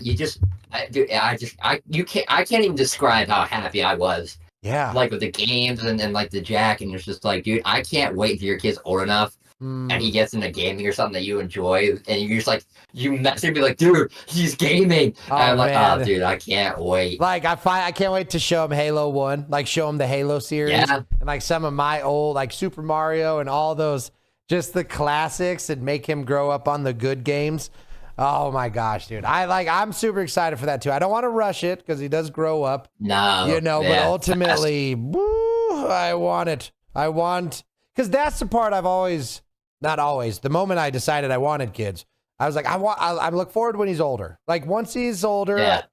can't even describe how happy I was. Yeah. Like with the games and like the Jack, and it's just like, dude, I can't wait until your kid's old enough and he gets into gaming or something that you enjoy, and you're just like, you message me like, dude, he's gaming. And Oh I'm like, oh, man. dude, I can't wait. Like I can't wait to show him Halo 1, like show him the Halo series Yeah, and like some of my old like Super Mario and all those just the classics and make him grow up on the good games. Oh my gosh, dude. I'm super excited for that too. I don't want to rush it because he does grow up, no, but yeah, fast. ultimately, woo, I want it. I want because that's the part I've always not always. The moment I decided I wanted kids, I was like, I look forward when he's older. Like once he's older, Yeah,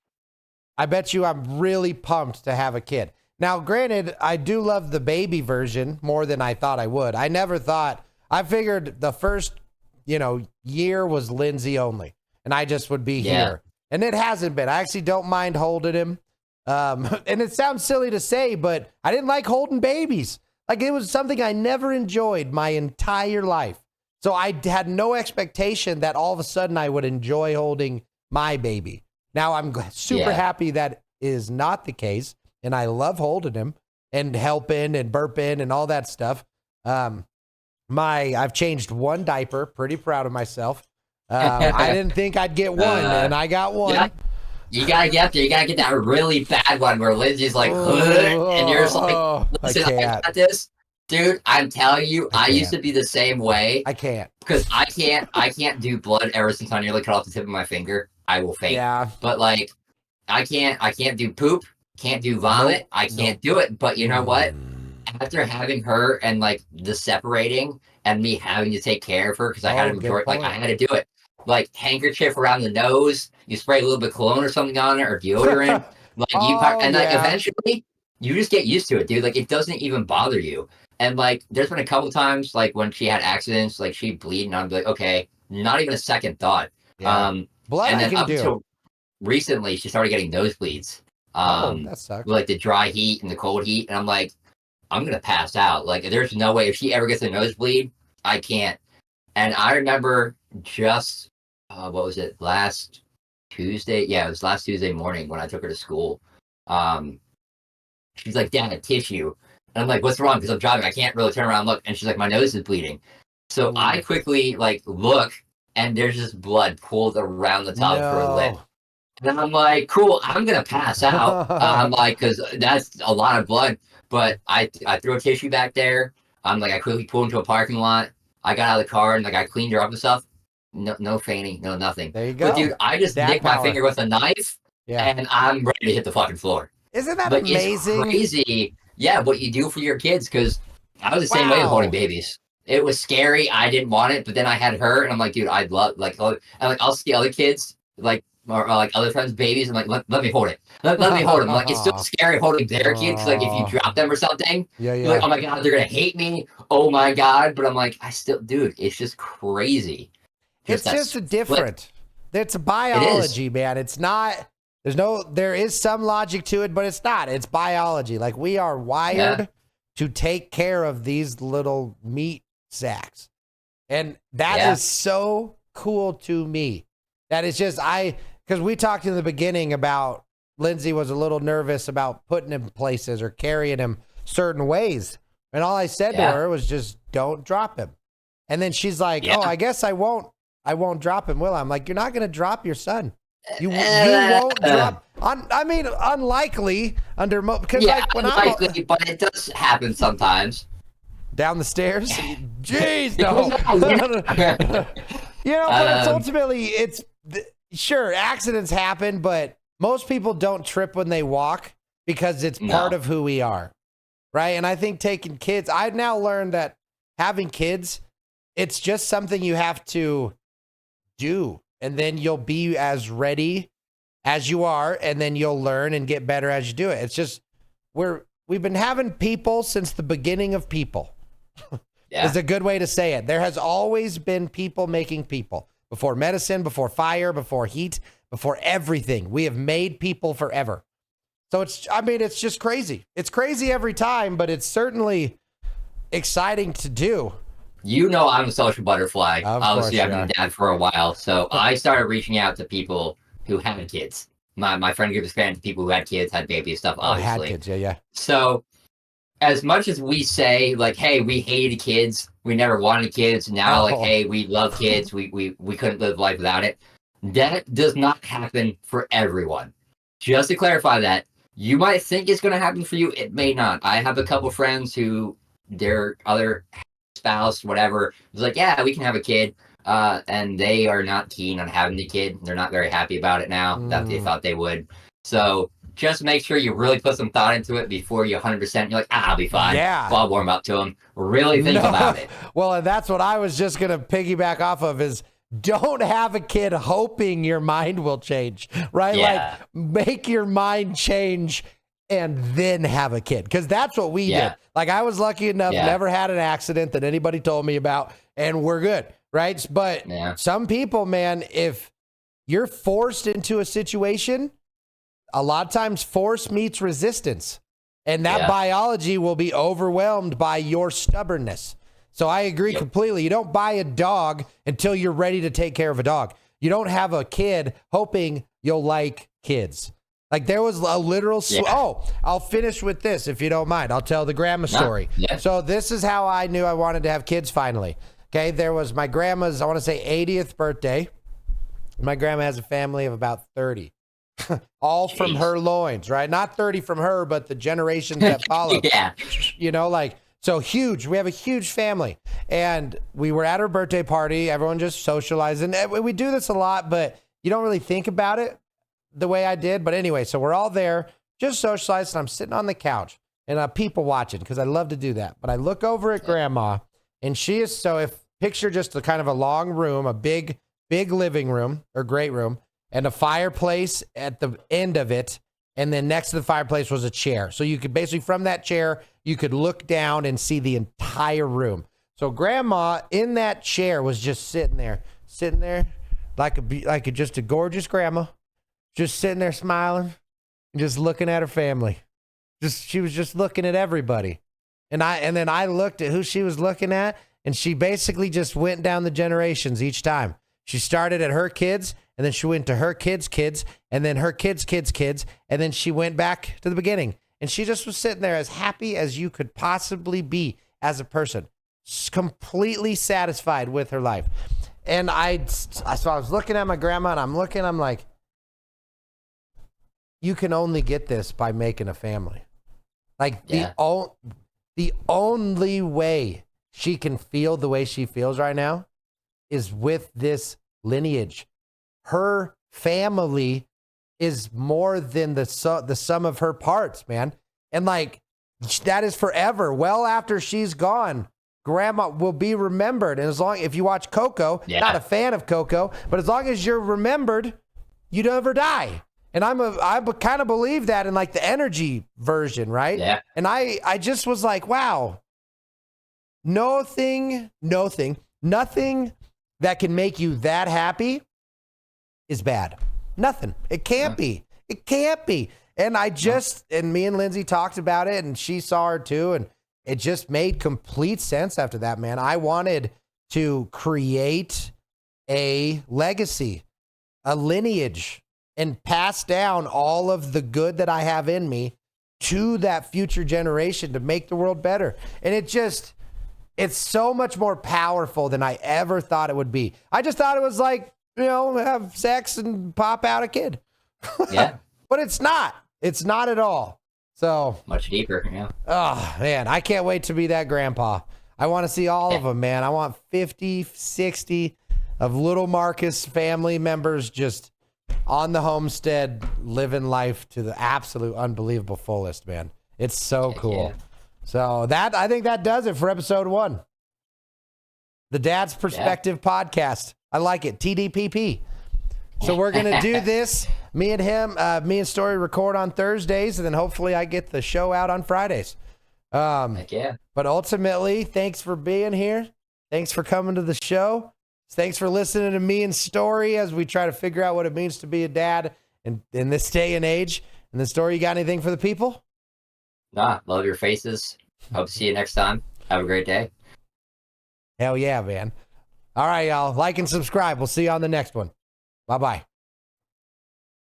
I bet you I'm really pumped to have a kid. Now, granted, I do love the baby version more than I thought I would. I figured the first, year was Lindsay only, and I just would be yeah, here. And it hasn't been. I actually don't mind holding him. And it sounds silly to say, but I didn't like holding babies. Like it was something I never enjoyed my entire life. So I had no expectation that all of a sudden I would enjoy holding my baby. Now I'm super yeah. happy that is not the case, and I love holding him and helping and burping and all that stuff. I've changed one diaper, pretty proud of myself. I didn't think I'd get one, and I got one. Yeah, you gotta get that really bad one where Lindsay's like, and you're just like, I listen, I can't. got this. Dude, I'm telling you, I used can't. to be the same way I can't. because I can't do blood ever since I nearly cut off the tip of my finger. I will faint. Yeah. But like, I can't do poop, can't do vomit, Nope. I Nope. can't do it. But you know what? Mm. After having her and like the separating and me having to take care of her because I had Oh, to good like I point. had to do it. Like handkerchief around the nose, you spray a little bit of cologne or something on it or deodorant. Like Oh, and like yeah. eventually you just get used to it, dude. Like it doesn't even bother you. And like there's been a couple times like when she had accidents, like she'd bleed, and I'd be like, okay, not even a second thought. Yeah. Um, Blood and I then can up do. until recently, she started getting nosebleeds. Oh, Um, that sucks. with like the dry heat and the cold heat, and I'm like, I'm gonna pass out. Like, there's no way if she ever gets a nosebleed, I can't. And I remember just what was it last Tuesday? Yeah, it was last Tuesday morning when I took her to school. Um, she's like, "Dad, a tissue," and I'm like, "What's wrong?" Because I'm driving, I can't really turn around and look. And she's like, "My nose is bleeding." So I Ooh. quickly like look, and there's just blood pooled around the top of her lip. No. And I'm like, cool, I'm gonna pass out. I'm like, because that's a lot of blood. But I threw a tissue back there. I'm like, I quickly pulled into a parking lot. I got out of the car and like I cleaned her up and stuff. No fainting, no nothing. There you But go. dude, I just Dad nicked my power. finger with a knife Yeah. and I'm ready to hit the fucking floor. Isn't that Like it's amazing? crazy, yeah, what you do for your kids. Because I was the same way with holding Wow. babies. It was scary. I didn't want it, but then I had her, and I'm like, dude, I'd love like, and like I'll see other kids like or like other friends' babies. I'm like, let me hold it. Let me hold them. Like, it's still scary holding their kid because, like, if you drop them or something, you're like, oh my God, they're going to hate me. Oh my God. But I'm like, dude, it's just crazy. It's just a different. It's a biology, man. It's not, there is some logic to it, but it's not. It's biology. Like, we are wired to take care of these little meat sacks. And that is so cool to me. That is just, because we talked in the beginning about Lindsay was a little nervous about putting him places or carrying him certain ways. And all I said to her was just, don't drop him. And then she's like, oh, I guess I won't drop him, will I? I'm like, you're not going to drop your son. You won't drop. I mean, unlikely under because like when unlikely, but it does happen sometimes. Down the stairs? Jeez, no. You know, but it's ultimately, sure, accidents happen, but most people don't trip when they walk because it's part of who we are, right? And I think taking kids, I've now learned that having kids, it's just something you have to do, and then you'll be as ready as you are, and then you'll learn and get better as you do it. It's just, we've been having people since the beginning of people. Is a good way to say it. There has always been people making people. Before medicine, before fire, before heat, before everything. We have made people forever. So it's just crazy. It's crazy every time, but it's certainly exciting to do. You know, I'm a social butterfly. Obviously, I've been a dad for a while. So I started reaching out to people who had kids. My friend group expanded to people who had kids, had babies, stuff, obviously. Had kids, yeah. So as much as we say, like, hey, we hated kids, we never wanted kids, now, like, hey, we love kids, we couldn't live life without it, that does not happen for everyone. Just to clarify that, you might think it's going to happen for you, it may not. I have a couple friends who their other spouse, whatever, was like, yeah, we can have a kid, and they are not keen on having the kid. They're not very happy about it now that they thought they would. So just make sure you really put some thought into it before you 100%. You're like, I'll be fine. Yeah. I'll warm up to them. Really think about it. Well, and that's what I was just going to piggyback off of is don't have a kid hoping your mind will change, right? Yeah. Like make your mind change and then have a kid. Because that's what we did. Like I was lucky enough, never had an accident that anybody told me about, and we're good, right? But some people, man, if you're forced into a situation, a lot of times force meets resistance, and that biology will be overwhelmed by your stubbornness. So I agree completely. You don't buy a dog until you're ready to take care of a dog. You don't have a kid hoping you'll like kids. Like there was a literal, I'll finish with this if you don't mind. I'll tell the grandma story. So this is how I knew I wanted to have kids finally. Okay, there was my grandma's, I want to say 80th birthday. My grandma has a family of about 30. All from her loins, right? Not 30 from her, but the generations that followed. You know, like, so huge. We have a huge family. And we were at her birthday party. Everyone just socializing. We do this a lot, but you don't really think about it the way I did. But anyway, so we're all there, just socializing. I'm sitting on the couch and people watching because I love to do that. But I look over at grandma, and she is, so if picture just a kind of a long room, a big living room or great room, and a fireplace at the end of it. And then next to the fireplace was a chair. So you could basically, from that chair, you could look down and see the entire room. So grandma in that chair was just sitting there like just a gorgeous grandma, just sitting there smiling and just looking at her family. She was just looking at everybody. And then I looked at who she was looking at, and she basically just went down the generations each time. She started at her kids, and then she went to her kids' kids, and then her kids' kids' kids, and then she went back to the beginning. And she just was sitting there as happy as you could possibly be as a person, completely satisfied with her life. And so I was looking at my grandma, and I'm like, you can only get this by making a family. Like the only way she can feel the way she feels right now is with this lineage. Her family is more than the sum of her parts, man. And like, that is forever. Well, after she's gone, grandma will be remembered. And if you watch Coco, not a fan of Coco, but as long as you're remembered, you never die. And I kind of believe that in like the energy version, right? Yeah. And I just was like, wow, nothing that can make you that happy is bad. Nothing. It can't be. It can't be. And and me and Lindsay talked about it, and she saw her too, and it just made complete sense after that, man. I wanted to create a legacy, a lineage, and pass down all of the good that I have in me to that future generation to make the world better. And it's so much more powerful than I ever thought it would be. I just thought it was like, have sex and pop out a kid. Yeah. But it's not. It's not at all. So much deeper. Yeah. Oh, man. I can't wait to be that grandpa. I want to see all of them, man. I want 50, 60 of little Marcus family members just on the homestead living life to the absolute unbelievable fullest, man. It's so cool. Yeah. So I think that does it for episode 1. The Dad's Perspective podcast. I like it. TDPP. So we're going to do this. Me and Story record on Thursdays, and then hopefully I get the show out on Fridays. Heck yeah. But ultimately, thanks for being here. Thanks for coming to the show. Thanks for listening to me and Story as we try to figure out what it means to be a dad in this day and age. And then, Story, you got anything for the people? Nah, love your faces. Hope to see you next time. Have a great day. Hell yeah, man. All right, y'all. Like and subscribe. We'll see you on the next one. Bye-bye.